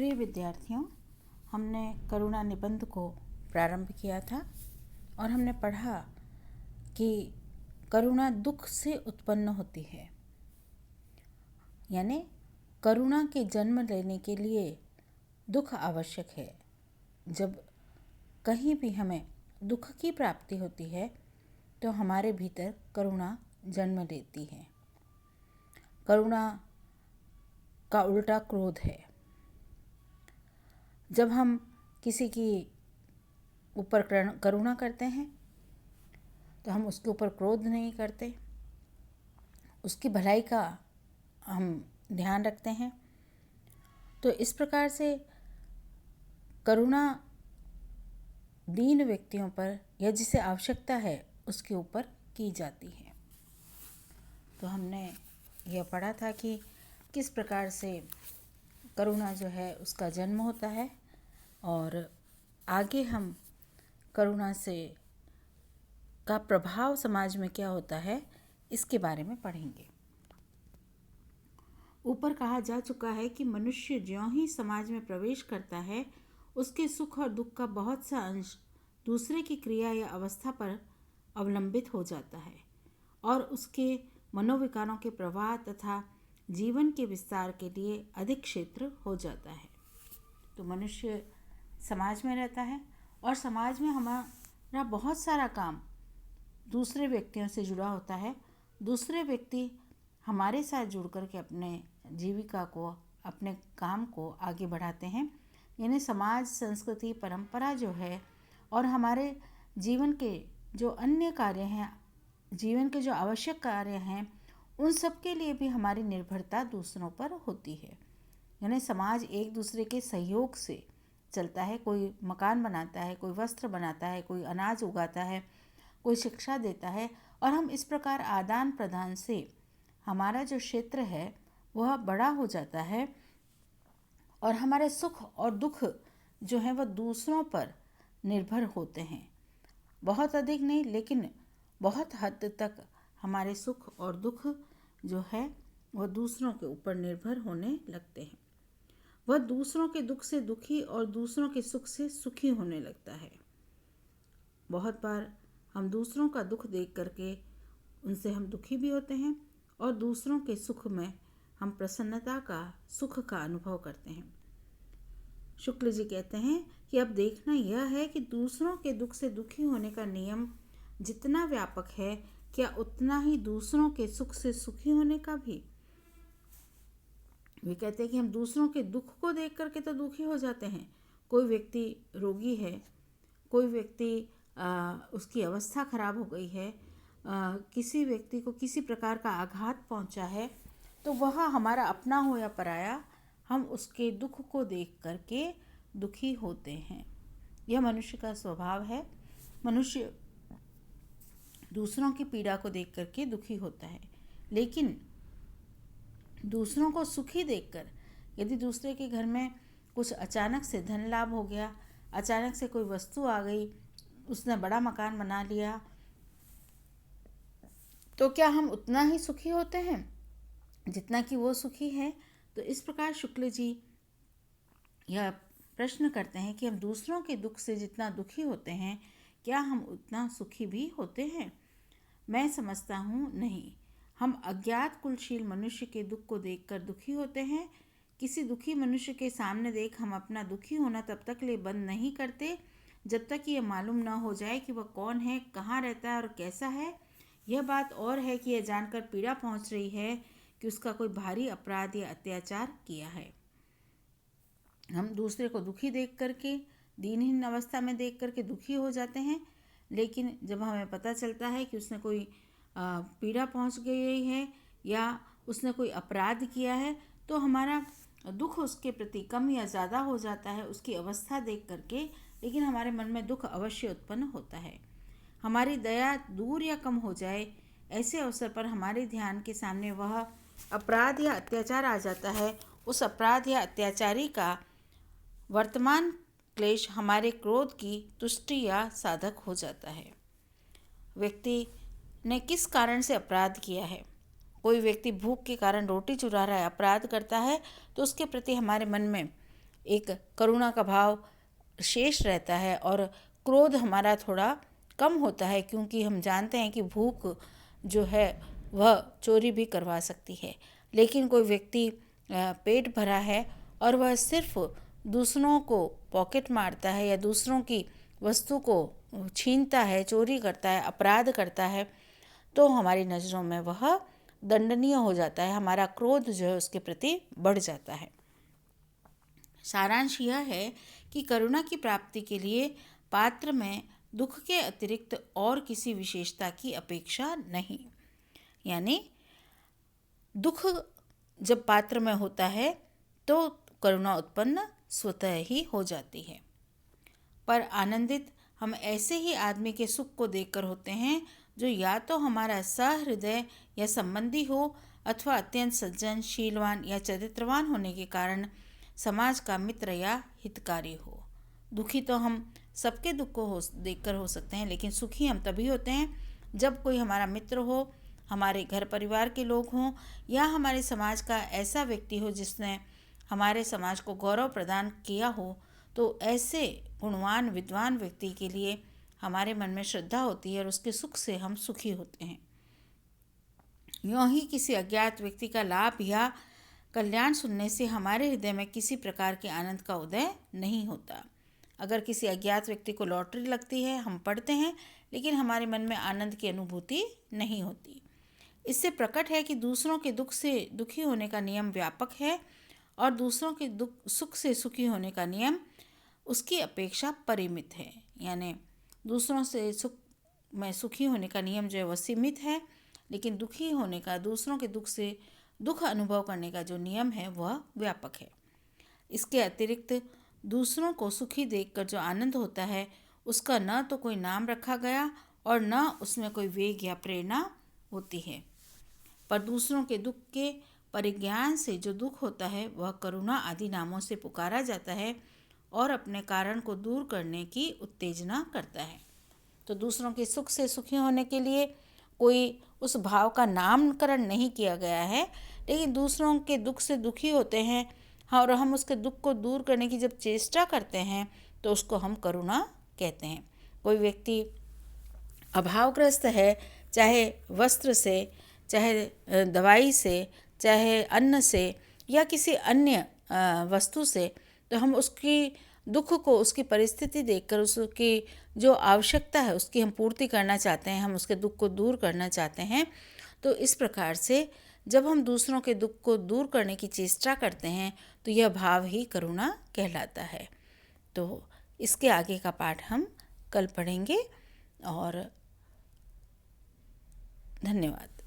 प्रिय विद्यार्थियों, हमने करुणा निबंध को प्रारंभ किया था और हमने पढ़ा कि करुणा दुख से उत्पन्न होती है। यानी करुणा के जन्म लेने के लिए दुख आवश्यक है। जब कहीं भी हमें दुख की प्राप्ति होती है तो हमारे भीतर करुणा जन्म लेती है। करुणा का उल्टा क्रोध है। जब हम किसी की ऊपर करुणा करते हैं तो हम उसके ऊपर क्रोध नहीं करते, उसकी भलाई का हम ध्यान रखते हैं। तो इस प्रकार से करुणा दीन व्यक्तियों पर या जिसे आवश्यकता है उसके ऊपर की जाती है। तो हमने यह पढ़ा था कि किस प्रकार से करुणा जो है उसका जन्म होता है और आगे हम करुणा से का प्रभाव समाज में क्या होता है इसके बारे में पढ़ेंगे। ऊपर कहा जा चुका है कि मनुष्य ज्यों ही समाज में प्रवेश करता है उसके सुख और दुख का बहुत सा अंश दूसरे की क्रिया या अवस्था पर अवलंबित हो जाता है और उसके मनोविकारों के प्रवाह तथा जीवन के विस्तार के लिए अधिक क्षेत्र हो जाता है। तो मनुष्य समाज में रहता है और समाज में हमारा बहुत सारा काम दूसरे व्यक्तियों से जुड़ा होता है। दूसरे व्यक्ति हमारे साथ जुड़ कर के अपने जीविका को, अपने काम को आगे बढ़ाते हैं। यानी समाज, संस्कृति, परंपरा जो है और हमारे जीवन के जो अन्य कार्य हैं, जीवन के जो आवश्यक कार्य हैं, उन सब के लिए भी हमारी निर्भरता दूसरों पर होती है। यानी समाज एक दूसरे के सहयोग से चलता है। कोई मकान बनाता है, कोई वस्त्र बनाता है, कोई अनाज उगाता है, कोई शिक्षा देता है और हम इस प्रकार आदान प्रदान से हमारा जो क्षेत्र है वह बड़ा हो जाता है और हमारे सुख और दुख जो हैं वह दूसरों पर निर्भर होते हैं। बहुत अधिक नहीं लेकिन बहुत हद तक हमारे सुख और दुख जो है वह दूसरों के ऊपर निर्भर होने लगते हैं। वह दूसरों के दुख से दुखी और दूसरों के सुख से सुखी होने लगता है। बहुत बार हम दूसरों का दुख देख करके उनसे हम दुखी भी होते हैं और दूसरों के सुख में हम प्रसन्नता का, सुख का अनुभव करते हैं। शुक्ल जी कहते हैं कि अब देखना यह है कि दूसरों के दुख से दुखी होने का नियम जितना व्यापक है, क्या उतना ही दूसरों के सुख से सुखी होने का भी। वे कहते हैं कि हम दूसरों के दुख को देख करके तो दुखी हो जाते हैं। कोई व्यक्ति रोगी है, कोई व्यक्ति उसकी अवस्था खराब हो गई है, किसी व्यक्ति को किसी प्रकार का आघात पहुंचा है, तो वह हमारा अपना हो या पराया, हम उसके दुख को देख करके दुखी होते हैं। यह मनुष्य का स्वभाव है। मनुष्य दूसरों की पीड़ा को देख करके दुखी होता है, लेकिन दूसरों को सुखी देखकर, यदि दूसरे के घर में कुछ अचानक से धन लाभ हो गया, अचानक से कोई वस्तु आ गई, उसने बड़ा मकान बना लिया, तो क्या हम उतना ही सुखी होते हैं जितना कि वो सुखी है। तो इस प्रकार शुक्ल जी यह प्रश्न करते हैं कि हम दूसरों के दुख से जितना दुखी होते हैं, क्या हम उतना सुखी भी होते हैं। मैं समझता हूँ नहीं। हम अज्ञात कुलशील मनुष्य के दुख को देखकर दुखी होते हैं। किसी दुखी मनुष्य के सामने देख हम अपना दुखी होना तब तक ले बंद नहीं करते जब तक ये मालूम ना हो जाए कि वह कौन है, कहाँ रहता है और कैसा है। यह बात और है कि यह जानकर पीड़ा पहुँच रही है कि उसका कोई भारी अपराध या अत्याचार किया है। हम दूसरे को दुखी देख करके, दीनहीन अवस्था में देख करके दुखी हो जाते हैं, लेकिन जब हमें पता चलता है कि उसने कोई पीड़ा पहुंच गई है या उसने कोई अपराध किया है, तो हमारा दुख उसके प्रति कम या ज़्यादा हो जाता है उसकी अवस्था देख करके, लेकिन हमारे मन में दुख अवश्य उत्पन्न होता है। हमारी दया दूर या कम हो जाए, ऐसे अवसर पर हमारे ध्यान के सामने वह अपराध या अत्याचार आ जाता है। उस अपराध या अत्याचारी का वर्तमान क्लेश हमारे क्रोध की तुष्टि या साधक हो जाता है। व्यक्ति ने किस कारण से अपराध किया है। कोई व्यक्ति भूख के कारण रोटी चुरा रहा है, अपराध करता है, तो उसके प्रति हमारे मन में एक करुणा का भाव शेष रहता है और क्रोध हमारा थोड़ा कम होता है, क्योंकि हम जानते हैं कि भूख जो है वह चोरी भी करवा सकती है। लेकिन कोई व्यक्ति पेट भरा है और वह सिर्फ दूसरों को पॉकेट मारता है या दूसरों की वस्तु को छीनता है, चोरी करता है, अपराध करता है, तो हमारी नज़रों में वह दंडनीय हो जाता है, हमारा क्रोध जो है उसके प्रति बढ़ जाता है। सारांश यह है कि करुणा की प्राप्ति के लिए पात्र में दुख के अतिरिक्त और किसी विशेषता की अपेक्षा नहीं। यानी दुख जब पात्र में होता है तो करुणा उत्पन्न स्वतः ही हो जाती है। पर आनंदित हम ऐसे ही आदमी के सुख को देखकर होते हैं जो या तो हमारा सहृदय या संबंधी हो अथवा अत्यंत सज्जन, शीलवान या चरित्रवान होने के कारण समाज का मित्र या हितकारी हो। दुखी तो हम सबके दुख को देखकर हो सकते हैं, लेकिन सुखी हम तभी होते हैं जब कोई हमारा मित्र हो, हमारे घर परिवार के लोग हों या हमारे समाज का ऐसा व्यक्ति हो जिसने हमारे समाज को गौरव प्रदान किया हो। तो ऐसे गुणवान विद्वान व्यक्ति के लिए हमारे मन में श्रद्धा होती है और उसके सुख से हम सुखी होते हैं। यूँ ही किसी अज्ञात व्यक्ति का लाभ या कल्याण सुनने से हमारे हृदय में किसी प्रकार के आनंद का उदय नहीं होता। अगर किसी अज्ञात व्यक्ति को लॉटरी लगती है, हम पढ़ते हैं, लेकिन हमारे मन में आनंद की अनुभूति नहीं होती। इससे प्रकट है कि दूसरों के दुख से दुखी होने का नियम व्यापक है और दूसरों के सुख से सुखी होने का नियम उसकी अपेक्षा परिमित है। यानी दूसरों से सुख में सुखी होने का नियम जो है वह सीमित है, लेकिन दुखी होने का, दूसरों के दुख से दुख अनुभव करने का जो नियम है वह व्यापक है। इसके अतिरिक्त दूसरों को सुखी देखकर जो आनंद होता है उसका न तो कोई नाम रखा गया और न उसमें कोई वेग या प्रेरणा होती है। पर दूसरों के दुख के परिज्ञान से जो दुख होता है वह करुणा आदि नामों से पुकारा जाता है और अपने कारण को दूर करने की उत्तेजना करता है। तो दूसरों के सुख से सुखी होने के लिए कोई उस भाव का नामकरण नहीं किया गया है, लेकिन दूसरों के दुख से दुखी होते हैं और हम उसके दुख को दूर करने की जब चेष्टा करते हैं तो उसको हम करुणा कहते हैं। कोई व्यक्ति अभावग्रस्त है, चाहे वस्त्र से, चाहे दवाई से, चाहे अन्न से या किसी अन्य वस्तु से, तो हम उसकी दुख को, उसकी परिस्थिति देखकर उसकी जो आवश्यकता है उसकी हम पूर्ति करना चाहते हैं, हम उसके दुख को दूर करना चाहते हैं। तो इस प्रकार से जब हम दूसरों के दुख को दूर करने की चेष्टा करते हैं तो यह भाव ही करुणा कहलाता है। तो इसके आगे का पाठ हम कल पढ़ेंगे और धन्यवाद।